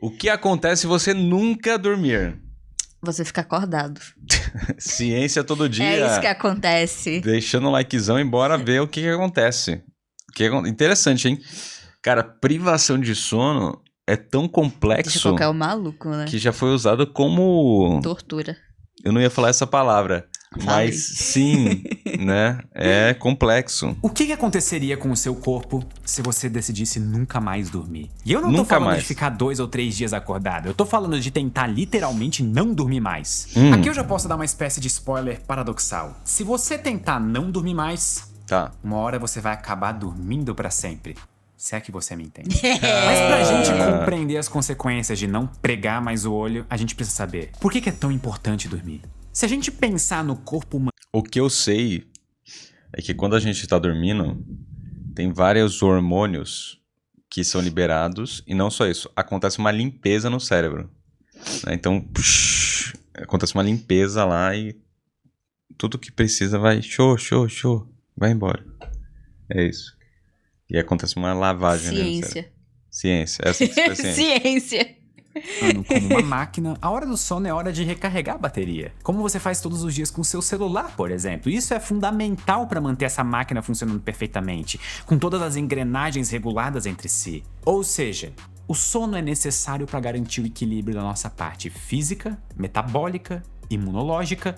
O que acontece se você nunca dormir? Você fica acordado. Ciência todo dia. É isso que acontece. Deixando um likezão e bora ver o que acontece. Interessante, hein? Cara, privação de sono é tão Deixa complexo qualquer maluco, né? que já foi usado como... Tortura. Eu não ia falar essa palavra, Falei. mas sim, né? É complexo. O que aconteceria com o seu corpo se você decidisse nunca mais dormir? E eu não tô Nunca falando mais. de ficar 2 ou 3 dias acordado. Eu tô falando de tentar literalmente não dormir mais. Aqui eu já posso dar uma espécie de spoiler paradoxal. Se você tentar não dormir mais, Tá. uma hora você vai acabar dormindo pra sempre. Se é que você me entende. Mas pra gente compreender as consequências de não pregar mais o olho, a gente precisa saber por que é tão importante dormir. Se a gente pensar no corpo humano... O que eu sei é que quando a gente tá dormindo, tem vários hormônios que são liberados, e não só isso, acontece uma limpeza no cérebro. Né? Então, acontece uma limpeza lá e tudo que precisa vai vai embora. É isso. E acontece uma lavagem. Ciência. Né, ciência. Essa que é ciência. Ciência. Como uma máquina, a hora do sono é hora de recarregar a bateria. Como você faz todos os dias com o seu celular, por exemplo. Isso é fundamental para manter essa máquina funcionando perfeitamente, com todas as engrenagens reguladas entre si. Ou seja, o sono é necessário para garantir o equilíbrio da nossa parte física, metabólica, imunológica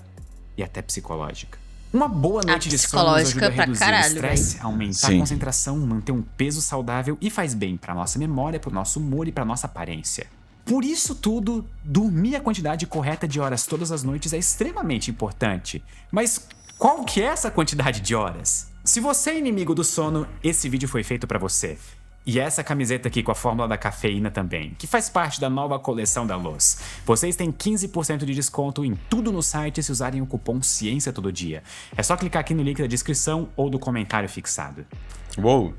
e até psicológica. Uma boa noite de sono nos ajuda a reduzir o estresse, aumentar a concentração, manter um peso saudável e faz bem para nossa memória, para o nosso humor e para nossa aparência. Por isso tudo, dormir a quantidade correta de horas todas as noites é extremamente importante. Mas qual que é essa quantidade de horas? Se você é inimigo do sono, esse vídeo foi feito para você. E essa camiseta aqui com a fórmula da cafeína também, que faz parte da nova coleção da Luz. Vocês têm 15% de desconto em tudo no site se usarem o cupom Ciência Todo Dia. É só clicar aqui no link da descrição ou do comentário fixado. Uou!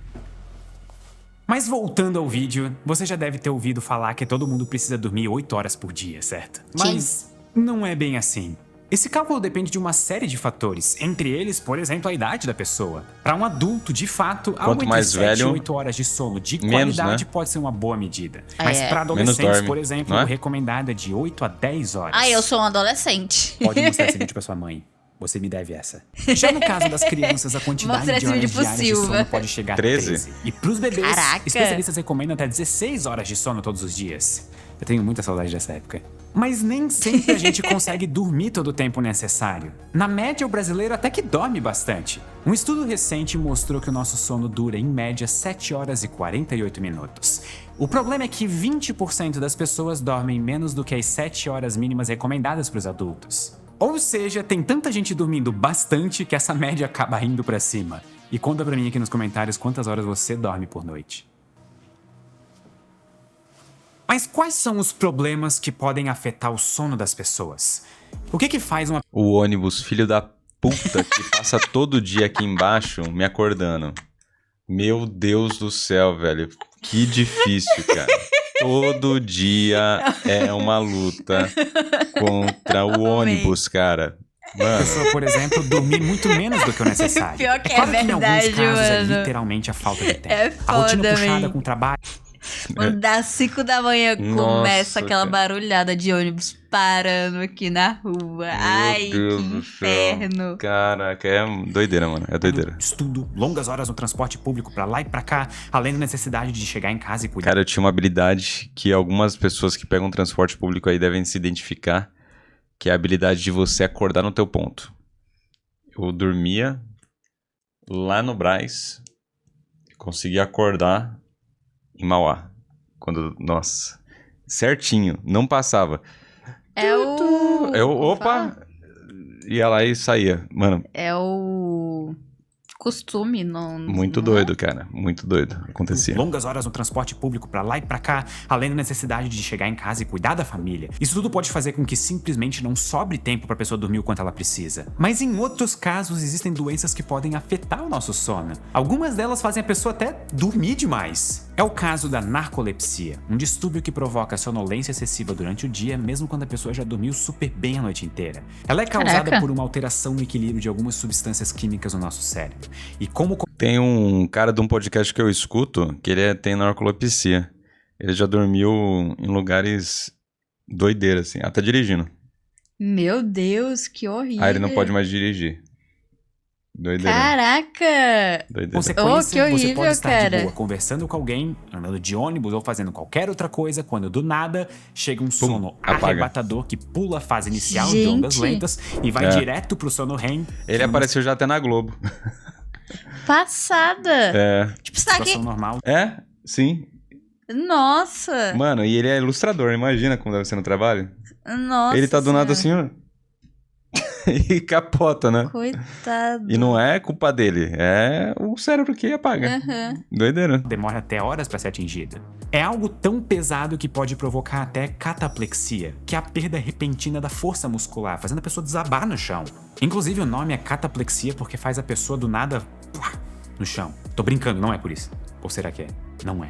Mas voltando ao vídeo, você já deve ter ouvido falar que todo mundo precisa dormir 8 horas por dia, certo? Mas não é bem assim. Esse cálculo depende de uma série de fatores, entre eles, por exemplo, a idade da pessoa. Para um adulto, de fato, algo entre 7 e 8 horas de sono de qualidade pode ser uma boa medida. Mas para adolescentes, por exemplo, o recomendado é de 8 a 10 horas. Eu sou um adolescente. Pode mostrar esse vídeo para sua mãe. Você me deve essa. Já no caso das crianças, a quantidade de horas diárias de sono pode chegar a 13. E pros bebês, especialistas recomendam até 16 horas de sono todos os dias. Eu tenho muita saudade dessa época. Mas nem sempre a gente consegue dormir todo o tempo necessário. Na média, o brasileiro até que dorme bastante. Um estudo recente mostrou que o nosso sono dura, em média, 7 horas e 48 minutos. O problema é que 20% das pessoas dormem menos do que as 7 horas mínimas recomendadas para os adultos. Ou seja, tem tanta gente dormindo bastante que essa média acaba indo pra cima. E conta pra mim aqui nos comentários quantas horas você dorme por noite. Mas quais são os problemas que podem afetar o sono das pessoas? O que faz uma... O ônibus, filho da puta, que passa todo dia aqui embaixo me acordando. Meu Deus do céu, velho. Que difícil, cara. Todo dia é uma luta contra o ônibus, cara. Mano. A pessoa, por exemplo, dormir muito menos do que o necessário. Pior que claro é verdade, que em alguns casos mano. é literalmente a falta de tempo. É foda, a rotina puxada véi. com o trabalho. Quando dá 5 da manhã, começa aquela barulhada de ônibus parando aqui na rua. Ai, Deus que do céu. inferno. Caraca, é doideira, mano. É doideira. Estudo, longas horas no transporte público pra lá e pra cá, além da necessidade de chegar em casa e cuidar. Cara, eu tinha uma habilidade que algumas pessoas que pegam transporte público aí devem se identificar, que é a habilidade de você acordar no teu ponto. Eu dormia lá no Brás, conseguia acordar em Mauá. Nossa, certinho, não passava. Opa! Ia lá e saía. Mano. É o costume, não. Muito doido, cara. Muito doido. Acontecia. Longas horas no transporte público pra lá e pra cá, além da necessidade de chegar em casa e cuidar da família. Isso tudo pode fazer com que simplesmente não sobre tempo pra pessoa dormir o quanto ela precisa. Mas em outros casos, existem doenças que podem afetar o nosso sono. Algumas delas fazem a pessoa até dormir demais. É o caso da narcolepsia, um distúrbio que provoca sonolência excessiva durante o dia, mesmo quando a pessoa já dormiu super bem a noite inteira. Ela é causada por uma alteração no equilíbrio de algumas substâncias químicas no nosso cérebro. E como... Tem um cara de um podcast que eu escuto que ele tem narcolepsia. Ele já dormiu em lugares doideiros, assim, até dirigindo. Meu Deus, que horrível. Aí ele não pode mais dirigir. Doideira. Caraca! Doideira. Consequência, que horrível, você pode estar cara. de boa conversando com alguém, andando de ônibus ou fazendo qualquer outra coisa, quando do nada chega um sono apaga. arrebatador que pula a fase inicial de Gente. ondas lentas e vai direto pro sono REM. Ele apareceu já até na Globo. Passada! É. Tipo, você tá aqui... Situação normal. É, sim. Nossa! Mano, e ele é ilustrador, imagina como deve ser no trabalho. Nossa Ele tá do nada Senhora. assim, ó. E capota, né? Coitado. E não é culpa dele, é o cérebro que apaga. Aham. Doideira. Demora até horas para ser atingida. É algo tão pesado que pode provocar até cataplexia, que é a perda repentina da força muscular, fazendo a pessoa desabar no chão. Inclusive o nome é cataplexia porque faz a pessoa do nada no chão. Tô brincando, não é por isso. Ou será que é? Não é.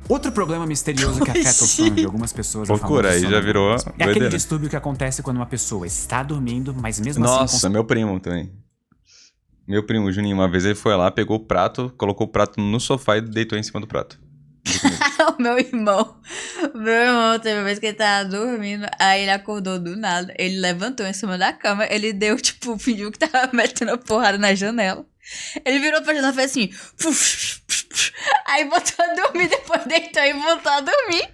Outro problema misterioso que afeta o sono de algumas pessoas Loucura, aí já virou é aquele doideira. distúrbio que acontece quando uma pessoa está dormindo, mas mesmo assim... Nossa, meu primo também. Meu primo, Juninho, uma vez ele foi lá, pegou o prato, colocou o prato no sofá e deitou em cima do prato. O meu irmão. Teve uma vez que ele tava dormindo, aí ele acordou do nada, ele levantou em cima da cama, ele deu, tipo, fingiu que tava metendo a porrada na janela. Ele virou pra janela e fez assim, aí voltou a dormir, depois deitou e voltou a dormir.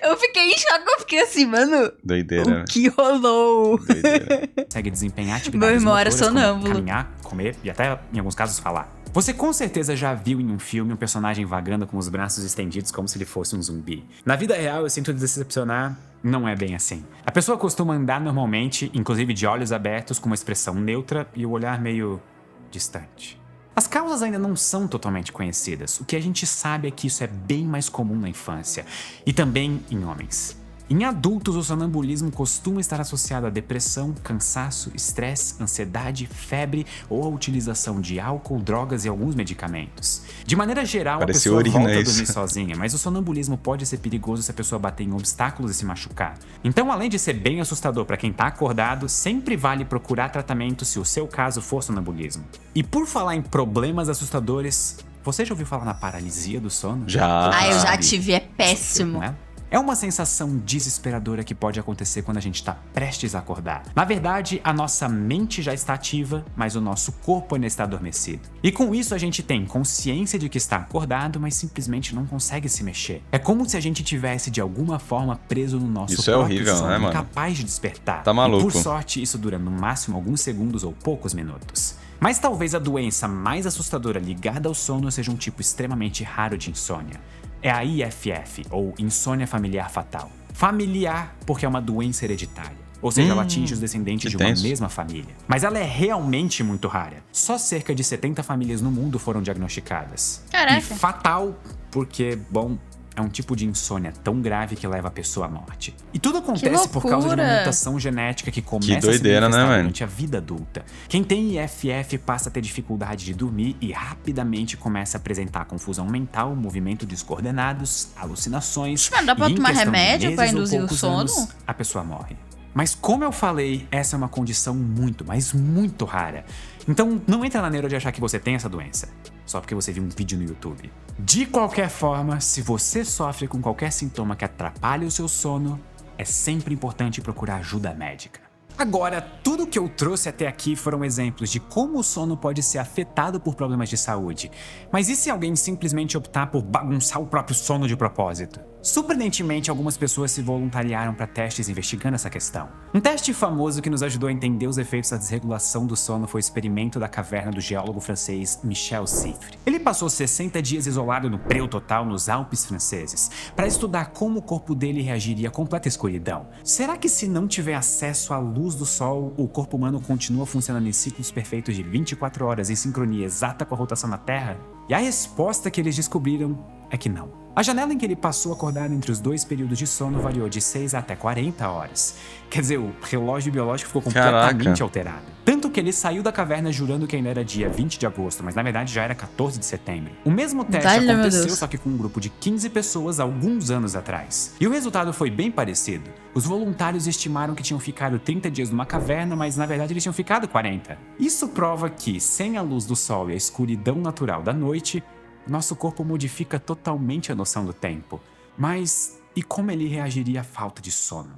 Eu fiquei em choque, eu fiquei assim, mano, Doideira. o que rolou? Doideira. consegue desempenhar Meu atividades irmão era motoras como sonâmbulo. caminhar, comer e até, em alguns casos, falar. Você com certeza já viu em um filme um personagem vagando com os braços estendidos como se ele fosse um zumbi. Na vida real, eu sinto decepcionar, não é bem assim. A pessoa costuma andar normalmente, inclusive de olhos abertos, com uma expressão neutra e o olhar meio distante. As causas ainda não são totalmente conhecidas. O que a gente sabe é que isso é bem mais comum na infância e também em homens. Em adultos, o sonambulismo costuma estar associado a depressão, cansaço, estresse, ansiedade, febre ou a utilização de álcool, drogas e alguns medicamentos. De maneira geral, Parece a pessoa urina volta a isso. dormir sozinha, mas o sonambulismo pode ser perigoso se a pessoa bater em obstáculos e se machucar. Então, além de ser bem assustador para quem tá acordado, sempre vale procurar tratamento se o seu caso for sonambulismo. E por falar em problemas assustadores, você já ouviu falar na paralisia do sono? Já. Ah, eu já Sabe? tive, é péssimo. Não é? É uma sensação desesperadora que pode acontecer quando a gente está prestes a acordar. Na verdade, a nossa mente já está ativa, mas o nosso corpo ainda está adormecido. E com isso a gente tem consciência de que está acordado, mas simplesmente não consegue se mexer. É como se a gente tivesse de alguma forma preso no nosso Isso é próprio horrível, sono, né, mano? incapaz de despertar. Tá maluco. E por sorte, isso dura no máximo alguns segundos ou poucos minutos. Mas talvez a doença mais assustadora ligada ao sono seja um tipo extremamente raro de insônia. É a IFF, ou insônia familiar fatal. Familiar porque é uma doença hereditária. Ou seja, ela atinge os descendentes de uma tenso. mesma família. Mas ela é realmente muito rara. Só cerca de 70 famílias no mundo foram diagnosticadas. Caraca. E fatal porque, bom, é um tipo de insônia tão grave que leva a pessoa à morte. E tudo acontece por causa de uma loucura. mutação genética que começa Que doideira, a se né, manifestar velho? durante a vida adulta. Quem tem IFF passa a ter dificuldade de dormir e rapidamente começa a apresentar confusão mental, movimentos descoordenados, alucinações. Mas dá pra e em tomar questão de remédio pra meses ou induzir o poucos sono? anos, a pessoa morre. Mas como eu falei, essa é uma condição muito, mas muito rara. Então não entra na neura de achar que você tem essa doença, só porque você viu um vídeo no YouTube. De qualquer forma, se você sofre com qualquer sintoma que atrapalhe o seu sono, é sempre importante procurar ajuda médica. Agora, tudo que eu trouxe até aqui foram exemplos de como o sono pode ser afetado por problemas de saúde. Mas e se alguém simplesmente optar por bagunçar o próprio sono de propósito? Surpreendentemente, algumas pessoas se voluntariaram para testes investigando essa questão. Um teste famoso que nos ajudou a entender os efeitos da desregulação do sono foi o experimento da caverna do geólogo francês Michel Siffre. Ele passou 60 dias isolado no breu total nos Alpes franceses, para estudar como o corpo dele reagiria à completa escuridão. Será que se não tiver acesso à luz do sol, o corpo humano continua funcionando em ciclos perfeitos de 24 horas em sincronia exata com a rotação da Terra? E a resposta que eles descobriram é que não. A janela em que ele passou acordado entre os dois períodos de sono variou de 6 até 40 horas. Quer dizer, o relógio biológico ficou completamente Caraca. alterado. Tanto que ele saiu da caverna jurando que ainda era dia 20 de agosto, mas na verdade já era 14 de setembro. O mesmo teste Vale, meu aconteceu, Deus. só que com um grupo de 15 pessoas alguns anos atrás. E o resultado foi bem parecido. Os voluntários estimaram que tinham ficado 30 dias numa caverna, mas na verdade eles tinham ficado 40. Isso prova que, sem a luz do sol e a escuridão natural da noite, nosso corpo modifica totalmente a noção do tempo. Mas e como ele reagiria à falta de sono?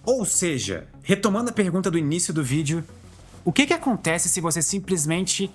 Ou seja, retomando a pergunta do início do vídeo, o que acontece se você simplesmente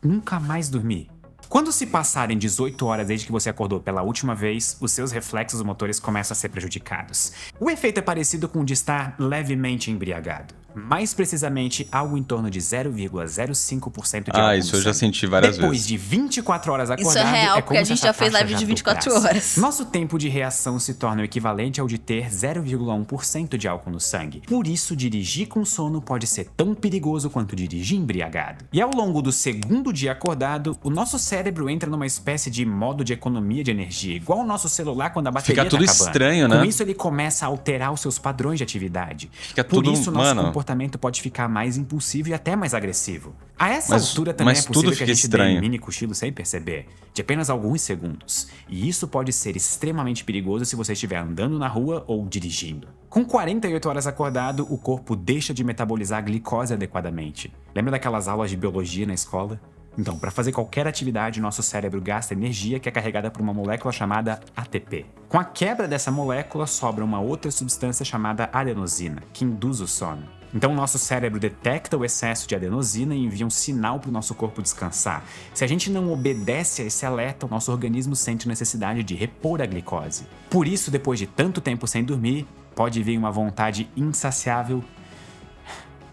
nunca mais dormir? Quando se passarem 18 horas desde que você acordou pela última vez, os seus reflexos motores começam a ser prejudicados. O efeito é parecido com o de estar levemente embriagado. Mais precisamente, algo em torno de 0,05% de álcool isso no eu já sangue. senti várias Depois vezes. de 24 horas acordado, Isso é real, como porque a se gente essa já fez taxa live de 24 dobrasse. horas. Nosso tempo de reação se torna o equivalente ao de ter 0,1% de álcool no sangue. Por isso, dirigir com sono pode ser tão perigoso quanto dirigir embriagado. E ao longo do segundo dia acordado, o nosso cérebro entra numa espécie de modo de economia de energia, igual o nosso celular quando a bateria Fica tudo tá acabando. estranho, né? Com isso, ele começa a alterar os seus padrões de atividade. Fica Por tudo, isso, nosso mano. comportamento pode ficar mais impulsivo e até mais agressivo. A essa altura também mas é possível tudo que a fica gente dê estranho. um mini cochilo sem perceber, de apenas alguns segundos. E isso pode ser extremamente perigoso se você estiver andando na rua ou dirigindo. Com 48 horas acordado, o corpo deixa de metabolizar a glicose adequadamente. Lembra daquelas aulas de biologia na escola? Então, para fazer qualquer atividade, nosso cérebro gasta energia que é carregada por uma molécula chamada ATP. Com a quebra dessa molécula, sobra uma outra substância chamada adenosina, que induz o sono. Então, nosso cérebro detecta o excesso de adenosina e envia um sinal para o nosso corpo descansar. Se a gente não obedece a esse alerta, o nosso organismo sente necessidade de repor a glicose. Por isso, depois de tanto tempo sem dormir, pode vir uma vontade insaciável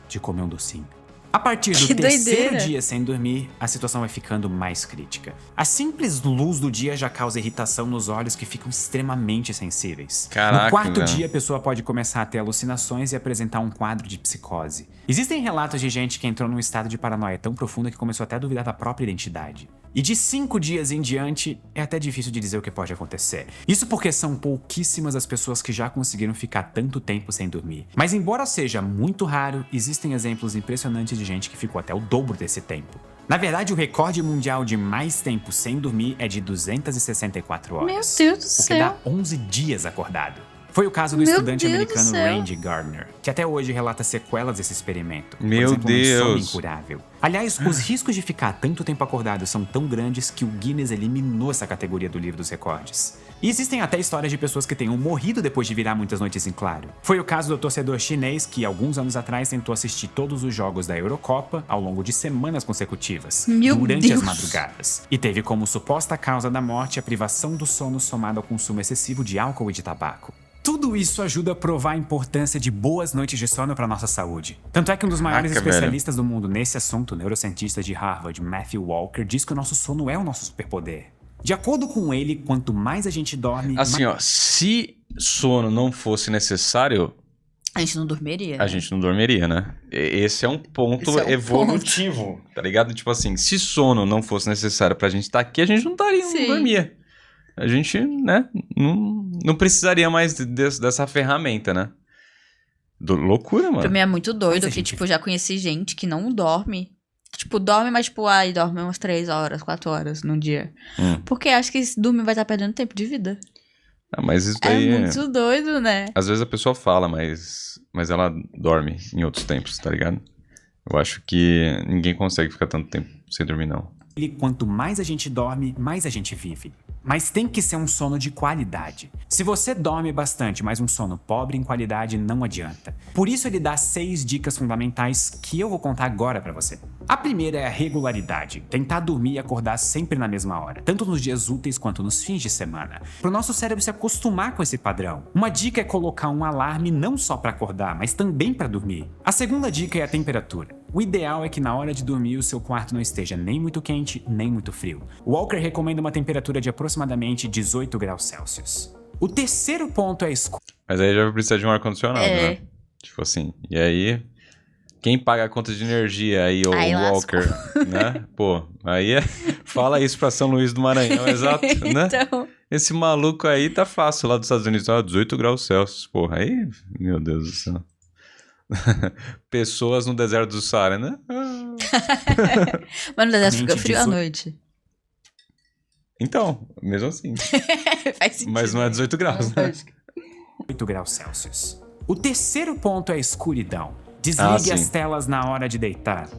de comer um docinho. A partir do Que terceiro doideira. dia sem dormir, a situação vai ficando mais crítica. A simples luz do dia já causa irritação nos olhos que ficam extremamente sensíveis. Caraca, no quarto velho. dia, a pessoa pode começar a ter alucinações e apresentar um quadro de psicose. Existem relatos de gente que entrou num estado de paranoia tão profunda que começou até a duvidar da própria identidade. E de 5 dias em diante, é até difícil de dizer o que pode acontecer. Isso porque são pouquíssimas as pessoas que já conseguiram ficar tanto tempo sem dormir. Mas embora seja muito raro, existem exemplos impressionantes de gente que ficou até o dobro desse tempo. Na verdade, o recorde mundial de mais tempo sem dormir é de 264 horas. Meu Deus do O que céu. dá 11 dias acordado. Foi o caso do Meu estudante Deus do americano céu. Randy Gardner, que até hoje relata sequelas desse experimento. Meu Por exemplo, um sono Deus. incurável. Aliás, os riscos de ficar tanto tempo acordado são tão grandes que o Guinness eliminou essa categoria do livro dos recordes. E existem até histórias de pessoas que tenham morrido depois de virar muitas noites em claro. Foi o caso do torcedor chinês que, alguns anos atrás, tentou assistir todos os jogos da Eurocopa ao longo de semanas consecutivas, Meu durante as Deus. madrugadas. E teve como suposta causa da morte a privação do sono somada ao consumo excessivo de álcool e de tabaco. Tudo isso ajuda a provar a importância de boas noites de sono para nossa saúde. Tanto é que um dos maiores Caraca, especialistas do mundo nesse assunto, o neurocientista de Harvard, Matthew Walker, diz que o nosso sono é o nosso superpoder. De acordo com ele, quanto mais a gente dorme, Assim, ó, se sono não fosse necessário, A gente não dormiria. a gente não dormiria, né? Esse é um ponto Esse é um evolutivo, tá ligado? Tipo assim, se sono não fosse necessário pra gente estar aqui, a gente não estaria, não Sim. dormia. A gente, né, não precisaria mais dessa ferramenta, né? Loucura, Pra mano. mim é muito doido Mas a que, gente- tipo, eu já conheci gente que não dorme. Tipo, dorme, mas, tipo, ai, dorme umas 3 horas, 4 horas num dia. Porque acho que se dormir vai estar perdendo tempo de vida. Ah, mas isso É daí... muito doido, né? Às vezes a pessoa fala, mas ela dorme em outros tempos, tá ligado? Eu acho que ninguém consegue ficar tanto tempo sem dormir, não. quanto mais a gente dorme, mais a gente vive. Mas tem que ser um sono de qualidade. Se você dorme bastante, mas um sono pobre em qualidade, não adianta. Por isso ele dá 6 dicas fundamentais que eu vou contar agora pra você. A primeira é a regularidade. Tentar dormir e acordar sempre na mesma hora, tanto nos dias úteis quanto nos fins de semana. Pro nosso cérebro se acostumar com esse padrão. Uma dica é colocar um alarme não só pra acordar, mas também pra dormir. A segunda dica é a temperatura. O ideal é que na hora de dormir o seu quarto não esteja nem muito quente, nem muito frio. O Walker recomenda uma temperatura de aproximadamente 18 graus Celsius. O terceiro ponto é a escuridão. Mas aí já vai precisar de um ar-condicionado, É. né? Tipo assim, e aí... Quem paga a conta de energia aí, o Aí Walker, né? Pô, aí fala isso pra São Luís do Maranhão, exato, né? Então, Esse maluco aí tá fácil lá dos Estados Unidos, ó, 18 graus Celsius, porra, aí, meu Deus do céu. Pessoas no deserto do Saara, né? mas no deserto fica Mente frio à 18. noite. Então, mesmo assim. Faz sentido. Mas não é 18 graus, né? 8 graus Celsius. O terceiro ponto é a escuridão. Desligue sim. as telas na hora de deitar.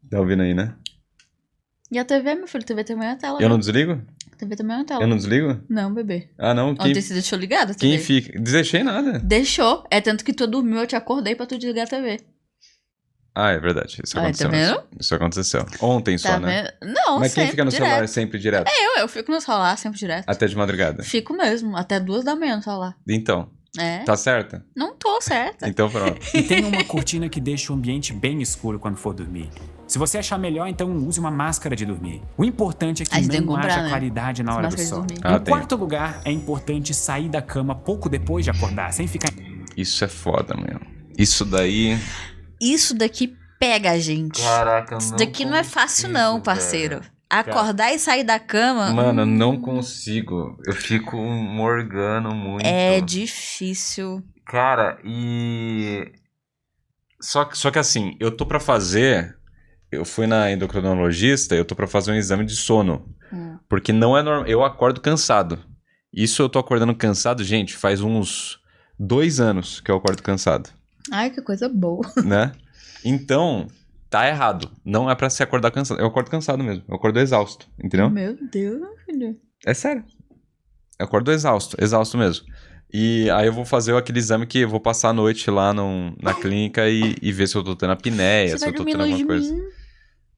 Tá ouvindo aí, né? E a TV, meu filho? A TV também é a tela. Eu não né? desligo? A TV também não tá lá. Eu não desligo? Não, bebê. Ah, não? Ontem você deixou ligada a TV? Quem fica? Deixei nada. Deixou. É tanto que tu dormiu, eu te acordei pra tu desligar a TV. Ah, é verdade. Isso Ah, aconteceu. tá vendo? Isso aconteceu. Ontem só, Tá né? vendo? Não, Mas quem sempre, fica no direto. celular sempre direto? Eu fico no celular sempre direto. Até de madrugada. Fico mesmo, até 2 da manhã no celular. Então, É? tá certa? Não tô certa. Então pronto. E tem uma cortina que deixa o ambiente bem escuro quando for dormir. Se você achar melhor, então use uma máscara de dormir. O importante é que A gente tem que não comprar, haja né? claridade na As hora do máscaras de sono. dormir. Ah, Em tem. quarto lugar, é importante sair da cama pouco depois de acordar, sem ficar Isso é foda, meu. Isso daí... Isso daqui pega a gente. Caraca, Isso daqui não é fácil não, parceiro. Acordar e sair da cama... Mano, eu não consigo. Eu fico morgando muito. É difícil. Cara, e... Só que assim, eu tô pra fazer... Eu fui na endocrinologista, eu tô pra fazer um exame de sono. Porque não é normal. Eu acordo cansado. Isso eu tô acordando cansado, gente, faz uns 2 anos que eu acordo cansado, Ai, que coisa boa. né? Então, tá errado. Não é pra se acordar cansado. Eu acordo cansado mesmo. Eu acordo exausto, entendeu? Meu Deus, meu filho. É sério. Eu acordo exausto mesmo. E aí eu vou fazer aquele exame que eu vou passar a noite lá na clínica e ver se eu tô tendo apneia, Você se vai eu tô dormir tendo longe alguma de coisa. mim.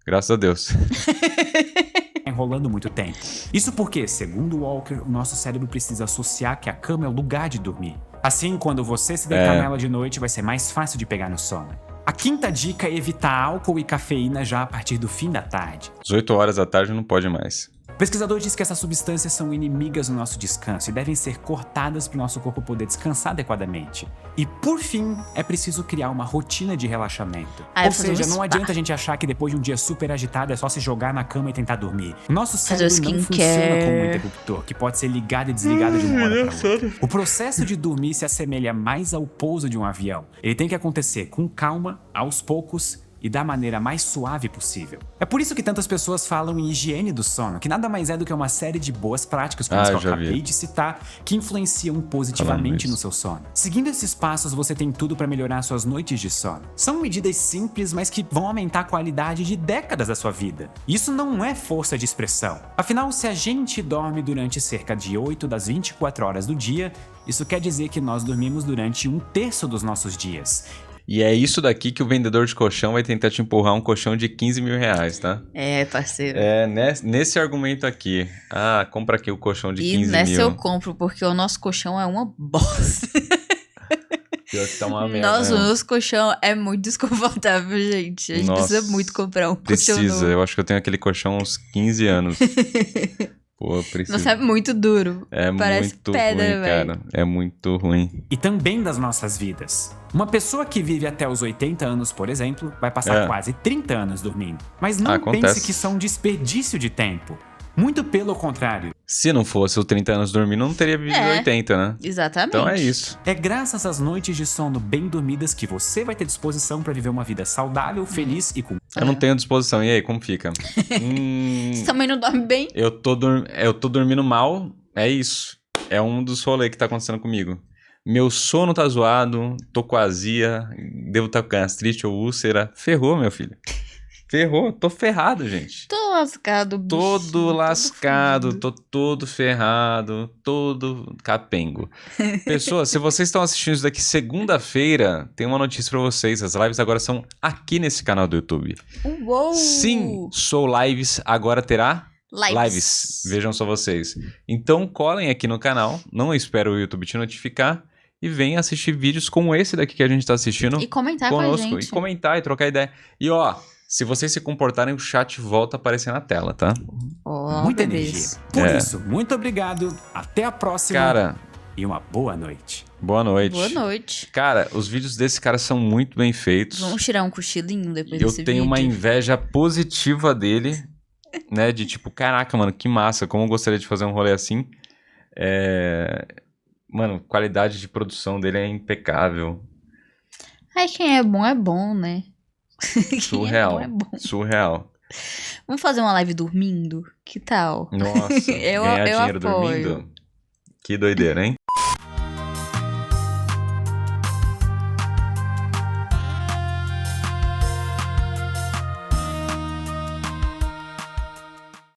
Graças a Deus. enrolando muito tempo. Isso porque, segundo Walker, o nosso cérebro precisa associar que a cama é o lugar de dormir. Assim, quando você se deitar nela de noite, vai ser mais fácil de pegar no sono. A quinta dica é evitar álcool e cafeína já a partir do fim da tarde. 18 horas da tarde não pode mais. O pesquisador diz que essas substâncias são inimigas do nosso descanso e devem ser cortadas para o nosso corpo poder descansar adequadamente. E, por fim, é preciso criar uma rotina de relaxamento. Ou seja, não adianta a gente achar que depois de um dia super agitado é só se jogar na cama e tentar dormir. O nosso cérebro não funciona como um interruptor, que pode ser ligado e desligado de uma hora para outra. O processo de dormir se assemelha mais ao pouso de um avião. Ele tem que acontecer com calma, aos poucos e da maneira mais suave possível. É por isso que tantas pessoas falam em higiene do sono, que nada mais é do que uma série de boas práticas, como as que eu acabei de citar, que influenciam positivamente no seu sono. Seguindo esses passos, você tem tudo para melhorar suas noites de sono. São medidas simples, mas que vão aumentar a qualidade de décadas da sua vida. Isso não é força de expressão. Afinal, se a gente dorme durante cerca de 8 das 24 horas do dia, isso quer dizer que nós dormimos durante 1/3 dos nossos dias. E é isso daqui que o vendedor de colchão vai tentar te empurrar um colchão de 15 mil reais, tá? É, parceiro. É, nesse argumento aqui. Ah, compra aqui o colchão de 15 mil. E nessa eu compro, porque o nosso colchão é uma bosta. Pior que tá uma merda. Nossa, o nosso colchão é muito desconfortável, gente. A gente precisa muito comprar um colchão Precisa, novo. eu acho que eu tenho aquele colchão há uns 15 anos. Pô, precisa. Nossa, é muito duro. É Parece muito pedra, ruim, cara. É muito ruim. E também das nossas vidas. Uma pessoa que vive até os 80 anos, por exemplo, vai passar quase 30 anos dormindo. Mas não pense que isso é um desperdício de tempo. Muito pelo contrário. Se não fosse os 30 anos dormindo, não teria vivido 80, né? Exatamente. Então é isso. É graças às noites de sono bem dormidas que você vai ter disposição para viver uma vida saudável, feliz e com... Eu não tenho disposição. E aí, como fica? Você também não dorme bem? Eu tô dormindo mal, é isso. É um dos rolês que tá acontecendo comigo. Meu sono tá zoado, tô com azia, devo estar com gastrite ou úlcera. Ferrou, meu filho. Ferrou, tô ferrado, gente. Tô lascado, bicho. Todo lascado, tô todo ferrado, todo capengo. Pessoas, se vocês estão assistindo isso daqui segunda-feira, tem uma notícia pra vocês. As lives agora são aqui nesse canal do YouTube. Uou! Sim, Sou Lives agora terá lives. Vejam só vocês. Então colhem aqui no canal, não espero o YouTube te notificar. E venha assistir vídeos como esse daqui que a gente tá assistindo. E comentar conosco, com a gente. E comentar e trocar ideia. E ó, se vocês se comportarem, o chat volta a aparecer na tela, tá? Oh, muita bebês. energia. Por isso, muito obrigado. Até a próxima. Cara, e uma boa noite. Boa noite. Boa noite. Cara, os vídeos desse cara são muito bem feitos. Vamos tirar um cochilinho depois desse vídeo. Eu tenho uma inveja positiva dele, né? De tipo, caraca, mano, que massa. Como eu gostaria de fazer um rolê assim. Mano, qualidade de produção dele é impecável. Ai, quem é bom, né? Surreal. Quem é bom. Surreal. Vamos fazer uma live dormindo? Que tal? Nossa, eu ganhar dinheiro apoio. dormindo? Que doideira, hein?